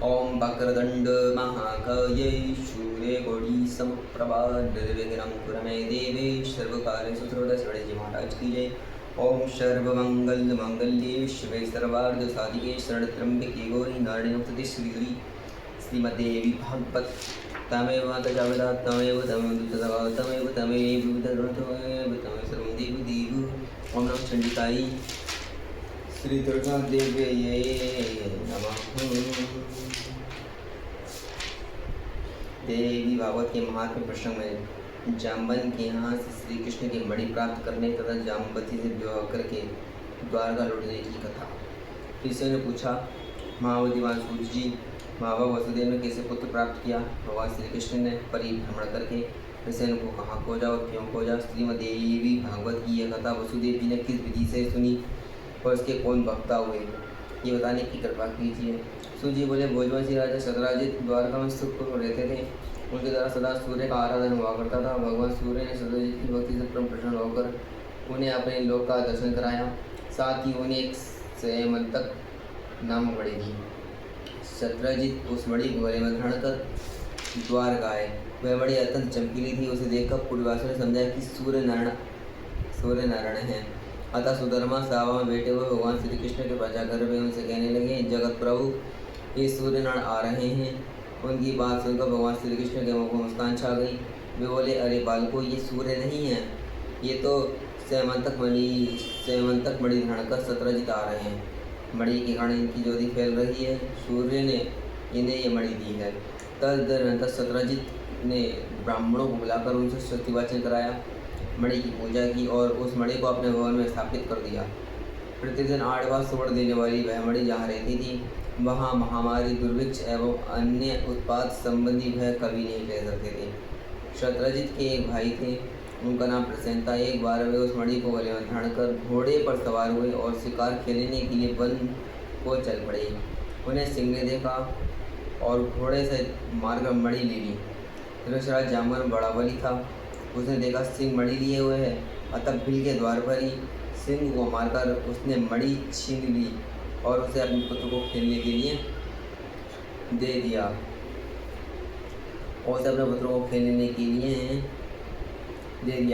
ओम वक्रतुंड महाकाय सूर्यकोटि समप्रभा निर्विघ्नं कुरु मे देवी सर्वकार्येषु सर्वदा जी महाराज की जय। ओम सर्वमंगल मंगल्ये शिवे सर्वार्थ साधिके शरणत्र्यंबके गौरी नारायणी नमोस्तुते श्रीहरि श्रीमद्देवी भागवत तमेव तजावदा तमेव तमेव सर्वं देव देव। ओम नमः चंडिकाय श्री दुर्गा देव्यै नमः। देवी भागवत के महात्म्य प्रसंग में जाम्बन के यहाँ से श्री कृष्ण की मणि प्राप्त करने तथा जाम्बवती से विवाह करके द्वारका लौटने की कथा। किसी ने पूछा, महाबुद्धिमान सूर्य जी, माँ बाप वसुदेव ने कैसे पुत्र प्राप्त किया? भगवान श्री कृष्ण ने परिभ्रमण करके कृष्ण को कहाँ खोजा और क्यों खोजा? श्रीमद्देवी भागवत की यह कथा वसुदेव जी ने किस विधि से सुनी और उसके कौन भक्ता हुए, ये बताने की कृपा कीजिए। सूर्य जी बोले, भोजवंशी राजा शतराजित द्वारका में सुखपूर्व रहते थे। उनके द्वारा सदा सूर्य का आराधन हुआ करता था। भगवान सूर्य ने शतराजित की भक्ति से परम प्रसन्न होकर उन्हें अपने लोक का दर्शन कराया। साथ ही उन्हें एक स्यमंतक नाम मणि दी। शतराजित उस मणि को गले में धारण कर द्वारका आए। वह मणि अत्यंत चमकीली थी। उसे देखकर पूर्ववासियों ने समझा कि सूर्य नारायण है। अतः सुधर्मा सभा में बैठे हुए भगवान श्री कृष्ण के प्रजा घर में उनसे कहने लगे, जगत प्रभु, ये सूर्य नारायण आ रहे हैं। उनकी बात सुनकर भगवान श्री कृष्ण के मुख में मुस्कान छा गई। वे बोले, अरे बालको, ये सूर्य नहीं है, ये तो स्यमंतक मणि धारण कर शतराजित आ रहे हैं। मणि के कारण इनकी ज्योति फैल रही है। सूर्य ने इन्हें ये मणि दी है। तदनंतर शतराजित ने ब्राह्मणों को बुलाकर उनसे स्तुतिवाचन कराया, मणि की पूजा की और उस मणि को अपने भवन में स्थापित कर दिया। प्रतिदिन 8 बार सुवर्ण देने वाली वह मणि जहाँ रहती थी, वहाँ महामारी, दुर्भिक्ष एवं अन्य उत्पाद संबंधी भय कभी नहीं रह सकते थे। शतराजित के एक भाई थे, उनका नाम प्रसेन था। एक बार वे उस मणि को गले में धारण कर घोड़े पर सवार हुए और शिकार खेलने के लिए वन को चल पड़े। उन्हें सिंह ने देखा और घोड़े से मारकर मणि ले ली। ऋषराज जाम्बवन बड़ा बली था। उसने देखा सिंह मणि लिए हुए है, अतः बिल के द्वार पर ही सिंह को मारकर उसने मणि छीन ली और उसे अपने पुत्र को खेलने के लिए दे दिया।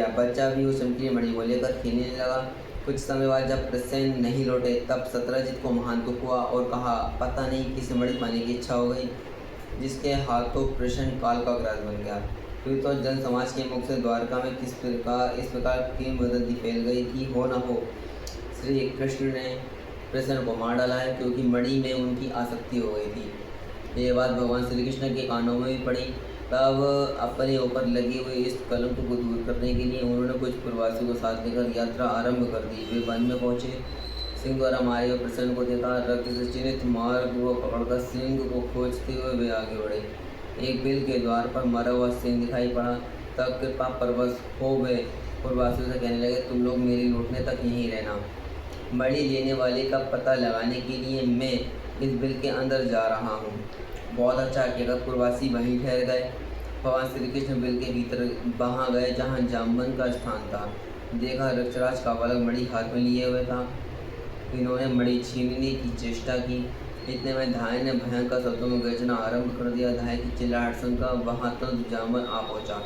बच्चा भी उस चमकीली मणि को लेकर खेलने लगा। कुछ समय बाद जब प्रसेन नहीं लौटे, तब शतराजित को महान दुख हुआ और कहा, पता नहीं किसे मणि पाने की इच्छा हो गई, जिसके हाथों प्रसेन काल का ग्रास बन गया। फिर तो जन समाज के मुख से द्वारका में इस प्रकार की वदंती फैल गई कि हो न हो श्री कृष्ण ने प्रसेन को मार डाला है, क्योंकि मणि में उनकी आसक्ति हो गई थी। ये बात भगवान श्री कृष्ण के कानों में भी पड़ी। तब अपने ऊपर लगे हुए इस कलंक को दूर करने के लिए उन्होंने कुछ प्रवासियों को साथ लेकर यात्रा आरंभ कर दी। वे वन में पहुँचे। सिंह द्वारा मारे हुए प्रसेन को देखा। रक्त से चिन्हित मार्ग को पकड़कर सिंह को खोजते हुए वे आगे बढ़े। एक बिल के द्वार पर मरा हुआ सिंह दिखाई पड़ा। तब कृपा परवश हो गए पूर्ववासियों से कहने लगे, तुम लोग मेरी लौटने तक यहीं रहना। मणि लेने वाले का पता लगाने के लिए मैं इस बिल के अंदर जा रहा हूँ। बहुत अच्छा किया। पूर्ववासी वहीं ठहर गए। भगवान श्री कृष्ण बिल के भीतर वहाँ गए जहाँ जाम्बन का स्थान था। देखा ऋषराज का बालक मणि हाथ में लिए हुए था। इन्होंने मणि छीनने की चेष्टा की। इतने में धाय ने भयंकर शब्दों में गर्जना आरंभ कर दिया। धाय की चिल्लाहट सुनकर वहाँ तुरंत जाम्बन आ पहुँचा।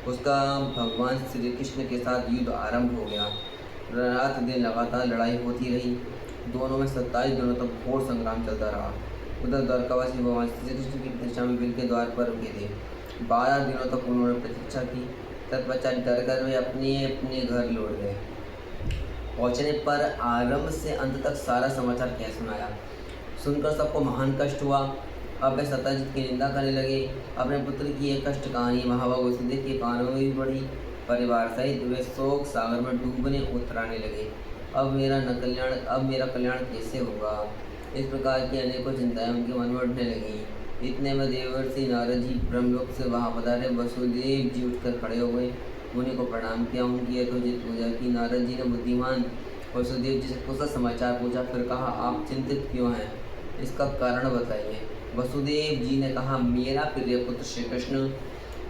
उसका भगवान श्री कृष्ण के साथ युद्ध आरंभ हो गया। रात दिन लगातार लड़ाई होती रही। दोनों में 27 दिनों तक घोर संग्राम चलता रहा। उधर द्वारकावासी भगवान श्री कृष्ण की प्रतीक्षा में बिल के द्वार पर रुके थे। 12 दिनों तक उन्होंने प्रतीक्षा की। तत्पश्चात डर कर वे अपने अपने घर लौट गए। पहुँचने पर आरंभ से अंत तक सारा समाचार कह सुनाया। सुनकर सबको महान कष्ट हुआ। अब वे शतराजित की निंदा करने लगे। अपने पुत्र की एक कष्ट कहानी महाभाग वसुदेव के कानों में भी पड़ी। परिवार सहित वे शोक सागर में डूबने उतराने लगे। अब मेरा कल्याण कैसे होगा? इस प्रकार की अनेकों चिंताएं उनके मन में उठने लगी। इतने में देवर्षि नारद जी ब्रह्मलोक से वहाँ पधारे। वसुदेव जी उठकर खड़े हो गए। मुनि को प्रणाम किया। उनकी यथोचित पूजा की। नारद जी ने बुद्धिमान वसुदेव जी से कुशल समाचार पूछा। फिर कहा, आप चिंतित क्यों हैं? इसका कारण बताइए। वसुदेव जी ने कहा, मेरा प्रिय पुत्र श्री कृष्ण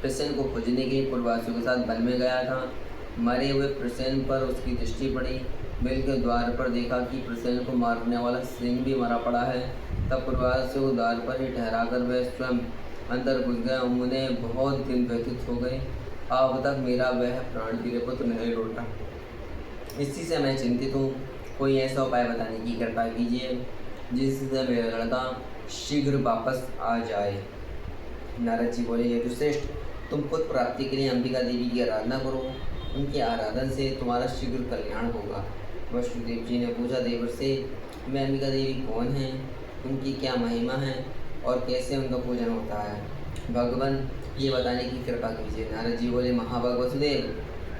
प्रसेन को खोजने के लिए पूर्ववासियों के साथ वन में गया था। मरे हुए प्रसेन पर उसकी दृष्टि पड़ी। बिल के द्वार पर देखा कि प्रसेन को मारने वाला सिंह भी मरा पड़ा है। तब प्रवास को द्वार पर ही ठहराकर वह स्वयं अंदर घुस गया। उन्हें बहुत दिन व्यतीत हो गए, अब तक मेरा वह प्राण प्रिय पुत्र नहीं लौटा। इसी से मैं चिंतित हूँ। कोई ऐसा उपाय बताने की कृपा कीजिए जिससे मेरा लड़का शीघ्र वापस आ जाए। नारद जी बोले, यदुश्रेष्ठ, तुम पुत्र प्राप्ति के लिए अंबिका देवी की आराधना करो। उनके आराधन से तुम्हारा शीघ्र कल्याण होगा। वसुदेव जी ने पूछा, देवर से मैं अंबिका देवी कौन है, उनकी क्या महिमा है और कैसे उनका पूजन होता है? भगवान ये बताने की कृपा कीजिए। नारद जी बोले, महाभाग वसुदेव,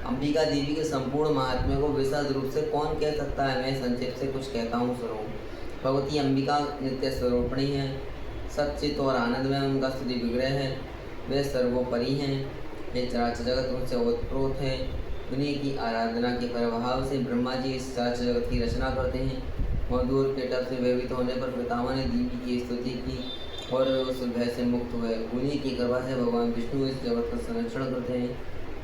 अंबिका देवी के संपूर्ण महात्म्य को विशद रूप से कौन कह सकता है? मैं संक्षेप से कुछ कहता हूँ, सुनो। भगवती अंबिका नित्य स्वरूपिणी है, सच्चित और आनंद में उनका स्तुति विग्रह है। वे सर्वोपरि हैं, ये चराचर जगत उनसे ओतप्रोत है। उन्हीं की आराधना के प्रभाव से ब्रह्मा जी इस चराचर जगत की रचना करते हैं। मधुर के तप से भयभीत होने पर पितामह ने देवी की स्तुति की और उस भय से मुक्त हुए। उन्हीं की कृपा से भगवान विष्णु इस जगत का संरक्षण करते हैं।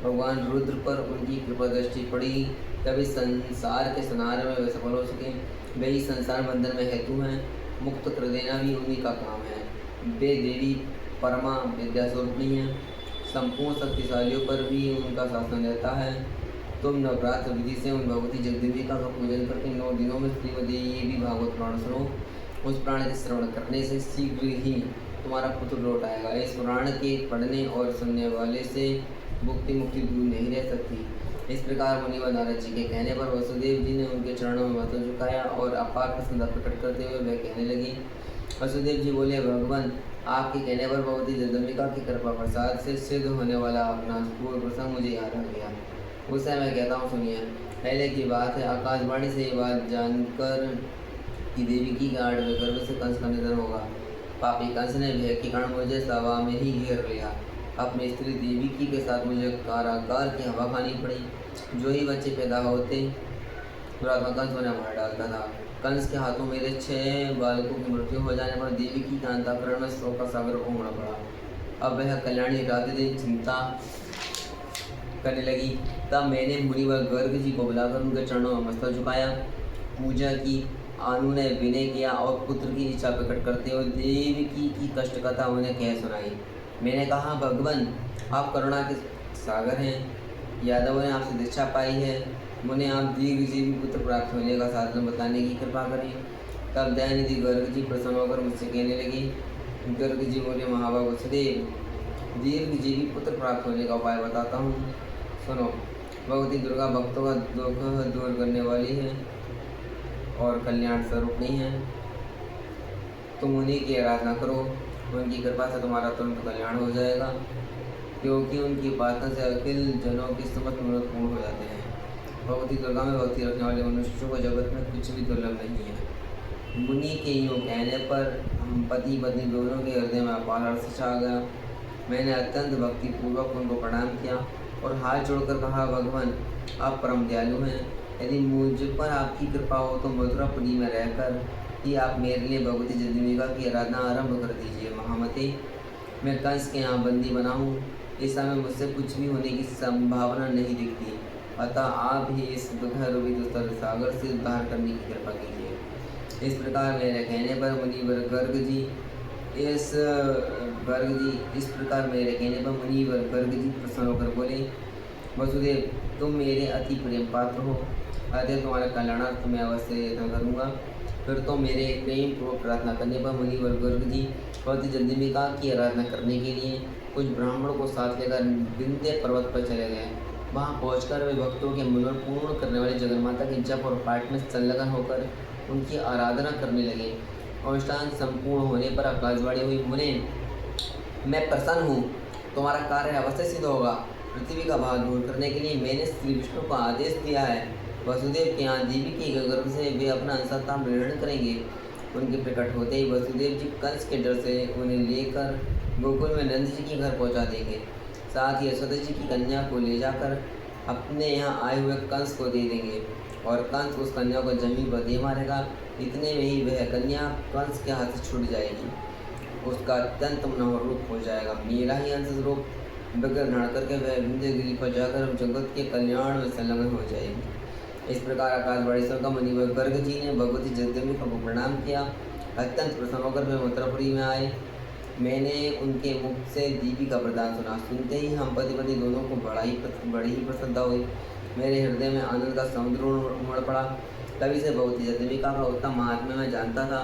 भगवान रुद्र पर उनकी कृपा दृष्टि पड़ी, तभी संसार के संहार में वे सफल हो सके। वे ही संसार बंधन में हेतु हैं, मुक्त कर देना भी उन्हीं का काम है। वे देवी परमा विद्या स्वरूपिणी हैं, संपूर्ण शक्तिशालियों पर भी उनका शासन रहता है। तुम नवरात्र विधि से उन भगवती जगदम्बिका का पूजन करके 9 दिनों में श्रीमती ये भी भागवत पुराण सुनो। उस पुराण के श्रवण करने से शीघ्र ही तुम्हारा पुत्र लौट आएगा। इस पुराण के पढ़ने और सुनने वाले से मुक्ति दूर नहीं रह सकती। इस प्रकार मुनिवर नारद जी के कहने पर वसुदेव जी ने उनके चरणों में माथा झुकाया और अपार प्रसन्नता प्रकट करते हुए वह कहने लगी। वसुदेव जी बोले, भगवान, आपके कहने पर भगवती जगदम्बिका की कृपा प्रसाद से सिद्ध होने वाला अपना पूर्व प्रसंग मुझे याद आ गया। उससे मैं कहता हूँ, सुनिए। पहले की बात है, आकाशवाणी से ये बात जानकर कि देवी की गाढ़ गर्भ से कंस का निधन होगा, पापी कंस ने भय के कारण मुझे सभा में ही घेर लिया। अपनी स्त्री देवी के साथ मुझे कारागार की हवा खानी पड़ी। जो ही बच्चे पैदा होते दुरात्मा कंस उन्हें मार डालता था। कंस के हाथों मेरे 6 बालकों की मृत्यु हो जाने पर देवी की कांताकरण में शोक का सागर उमड़ पड़ा। अब वह कल्याणी रात दिन चिंता करने लगी। तब मैंने मुनिवर गर्ग जी को बुलाकर उनके चरणों में मस्तक झुकाया, पूजा की, अनुनय विनय किया और पुत्र की इच्छा प्रकट करते हुए देवी की कष्ट कथा उन्हें कह सुनाई। मैंने कहा, भगवान, आप करुणा के सागर हैं। यादवों ने आपसे दीक्षा पाई है, मुझे आप दीर्घजीवी पुत्र प्राप्त होने का साधन बताने की कृपा करें। तब दयानिधि गर्ग जी प्रसन्न होकर मुझसे कहने लगी। गर्ग जी बोले, महाभाग वसुदेव, दीर्घजीवी पुत्र प्राप्त होने का उपाय बताता हूँ, सुनो। भगवती दुर्गा भक्तों का दुख दूर करने वाली है और कल्याण स्वरूपिणी है। तुम उन्हीं की आराधना करो, उनकी कृपा से तुम्हारा तुरंत कल्याण हो जाएगा, क्योंकि उनकी उपासना से अखिल जनों के समस्त मनोरथ पूर्ण हो जाते हैं। भगवती दुर्गा में भक्ति रखने वाले मनुष्यों को जगत में कुछ भी दुर्लभ नहीं है। मुनि के यूँ कहने पर हम पति पत्नी दोनों के हृदय में अपार हर्ष छा गया। मैंने अत्यंत भक्तिपूर्वक उनको प्रणाम किया और हाथ जोड़कर कहा, भगवान, आप परम दयालु हैं। यदि मुझ पर आपकी कृपा हो तो मथुरापुरी में रहकर ही आप मेरे लिए भगवती जगदम्बिका की आराधना आरंभ कर दीजिए। महामती, मैं कंस के यहाँ बंदी बना हूँ। इस समय मुझसे कुछ भी होने की संभावना नहीं दिखती, अतः आप ही इस दुखरूपी दुस्तर सागर से उद्धार करने की कृपा कीजिए। इस प्रकार मेरे कहने पर मुनिवर गर्ग जी प्रसन्न होकर बोले, वसुदेव, तुम मेरे अति प्रेम पात्र हो, अतः तुम्हारे कल्याणार्थ मैं अवश्य यत्न करूँगा। फिर तो मेरे प्रेम पूर्वक प्रार्थना करने पर मुनिवर गर्ग जी भगवती जगदम्बिका की आराधना करने के लिए कुछ ब्राह्मणों को साथ लेकर विंध्य पर्वत पर चले गए। वहाँ पहुंचकर वे भक्तों के मनोरथ पूर्ण करने वाली जगन्माता के जप और पाठ में संलग्न होकर उनकी आराधना करने लगे। अनुष्ठान संपूर्ण होने पर आकाशवाणी हुई, मुने, मैं प्रसन्न हूँ, तुम्हारा कार्य अवश्य सिद्ध होगा। पृथ्वी का भार दूर करने के लिए मैंने श्री विष्णु को आदेश दिया है। वसुदेव के यहाँ देवी के गर्भ से वे अपना अंशताप ग्रहण करेंगे। उनके प्रकट होते ही वसुदेव जी कंस के डर से उन्हें लेकर गोकुल में नंद जी के घर पहुँचा देंगे। साथ ही यशोदा जी की कन्या को ले जाकर अपने यहाँ आए हुए कंस को दे देंगे और कंस उस कन्या को जमीन पर दे मारेगा। इतने में ही वह कन्या कंस के हाथ से छूट जाएगी, उसका अत्यंत मनोहर रूप हो जाएगा। मेरा ही अंश रूप बगैर ग्रहण करके वह विंध्यगिरि पर जाकर जगत के कल्याण में संलग्न हो जाएगी। इस प्रकार आकाशवाणी सुनकर मुनिवर गर्ग जी ने भगवती जगदम्बिका को प्रणाम किया अत्यंत प्रसन्न होकर वे मथुरापुरी में आए। मैंने उनके मुख से दीपी का वरदान सुना। सुनते ही हम पति दोनों को बड़ी ही प्रसन्नता हुई। मेरे हृदय में आनंद का समुद्र उमड़ पड़ा। तभी से बहुत ही देविका का उत्तम महात्म्य मैं जानता था।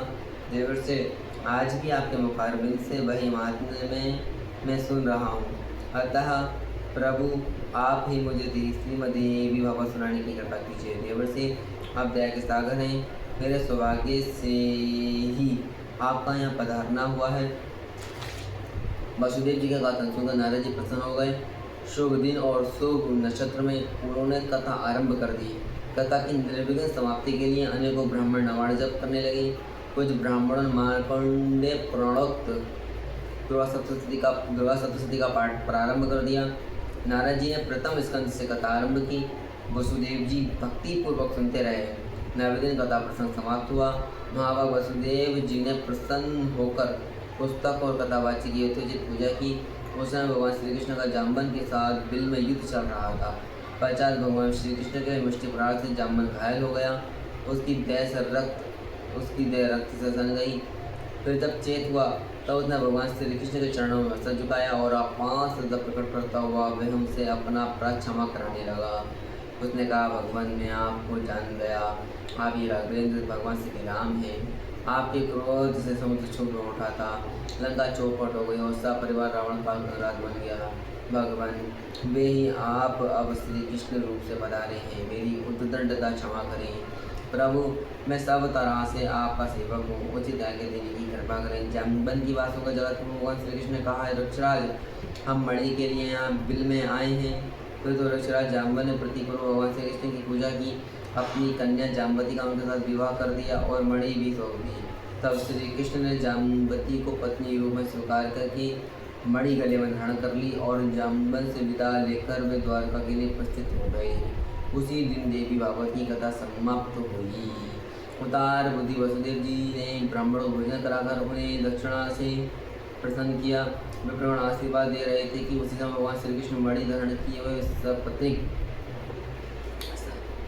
देवर से आज भी आपके मुखारबिंद से वही महात्म्य मैं सुन रहा हूँ। अतः प्रभु आप ही मुझे श्रीमद्देवी भागवत सुनाने की कृपा कीजिए। देवर से आप दया के सागर हैं। मेरे सौभाग्य से ही आपका यहाँ पधारना हुआ है। वासुदेव जी का गाथन सुनकर नारद जी प्रसन्न हो गए। शुभ दिन और शुभ नक्षत्र में उन्होंने कथा आरंभ कर दी। कथा की निर्विघ्न समाप्ति के लिए अनेकों ब्राह्मण नवाण जप करने लगे। कुछ ब्राह्मणों मार्कंडेय प्रणोक्त दुर्गा सप्तशती का पाठ प्रारंभ कर दिया। नारद जी ने प्रथम स्कंद से कथा आरंभ की। वसुदेव जी भक्ति पूर्वक सुनते रहे। नवे दिन कथा प्रसंग समाप्त हुआ। महाभाग वसुदेव जी ने प्रसन्न होकर पुस्तक और कथावाची की यथोचित पूजा की। उस समय भगवान श्री कृष्ण का जाम्बन के साथ बिल में युद्ध चल रहा था। पश्चात भगवान श्री कृष्ण के मुष्टि प्रहार से जाम्बन घायल हो गया। उसकी देह रक्त से सन गई। फिर जब चेत हुआ तब उसने भगवान श्री कृष्ण के चरणों में मस्तक झुकाया और अपार श्रद्धा प्रकट करता हुआ वह हमसे अपना अपराध क्षमा कराने लगा। उसने कहा, भगवान मैं आपको जान गया। आप ही राघवेंद्र भगवान श्री राम हैं। आपके क्रोध से समुद्र क्षुब्ध हो उठा था। लंका चौपट हो गई और सब परिवार रावण का राज बन गया। भगवान वे ही आप अब श्री कृष्ण रूप से पधारे हैं। मेरी उद्दंडता क्षमा करें। प्रभु मैं सब तरह से आपका सेवक हूँ। उचित आज्ञा देने की कृपा करें। जाम्बन की बातों का जगत में भगवान श्री कृष्ण ने कहा है, रक्षराज हम मणि के लिए यहाँ बिल में आए हैं। फिर तो रक्षराज जाम्बन ने प्रतिपूर्व भगवान श्री कृष्ण की पूजा की। अपनी कन्या जाम्बती का उनके साथ विवाह कर दिया और मणि भी सौंप दी। तब श्री कृष्ण ने जाम्बती को पत्नी रूप में स्वीकार करके मणि गले में धारण कर ली और जाम्बन से विदा लेकर वे द्वारका के लिए प्रस्थित हो गए। उसी दिन देवी भागवत की कथा समाप्त हुई। उदार बुद्धि वसुदेव जी ने ब्राह्मणों को भोजन कराकर उन्हें दक्षिणा से प्रसन्न किया। वे ब्राह्मण आशीर्वाद दे रहे थे कि उसी समय भगवान श्री कृष्ण मणि धारण किए हुए सपत्नीक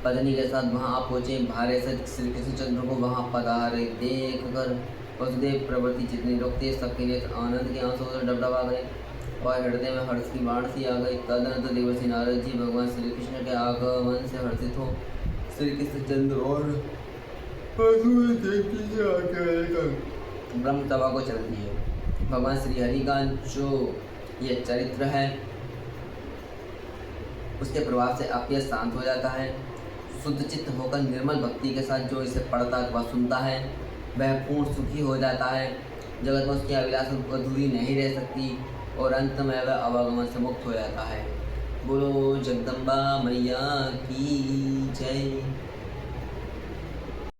पत्नी के साथ वहां पहुंचे। भारे से श्री कृष्णचंद्र को वहां पधारे देख कर वसुदेव प्रवृत्ति जितनी रोकते सबके नेत्र आनंद के आंसू से डबडबा गए और हृदय में हर्ष की बाण सी आ गई। तदनंतर देवर्षि नारद जी भगवान श्री कृष्ण के आगमन से हर्षित हो श्री कृष्णचंद्र और वसुदेव जी से आज्ञा लेकर ब्रह्म सभा को चल दिए। भगवान श्री हरि का जो ये चरित्र है उसके प्रभाव से अपयश शांत हो जाता है। शुद्ध चित्त होकर निर्मल भक्ति के साथ जो इसे पढ़ता अथवा सुनता है वह पूर्ण सुखी हो जाता है। जगत में उसकी अभिलाषा अधूरी नहीं रह सकती और अंत में वह अवागमन से मुक्त हो जाता है। बोलो जगदम्बा मैया की जय।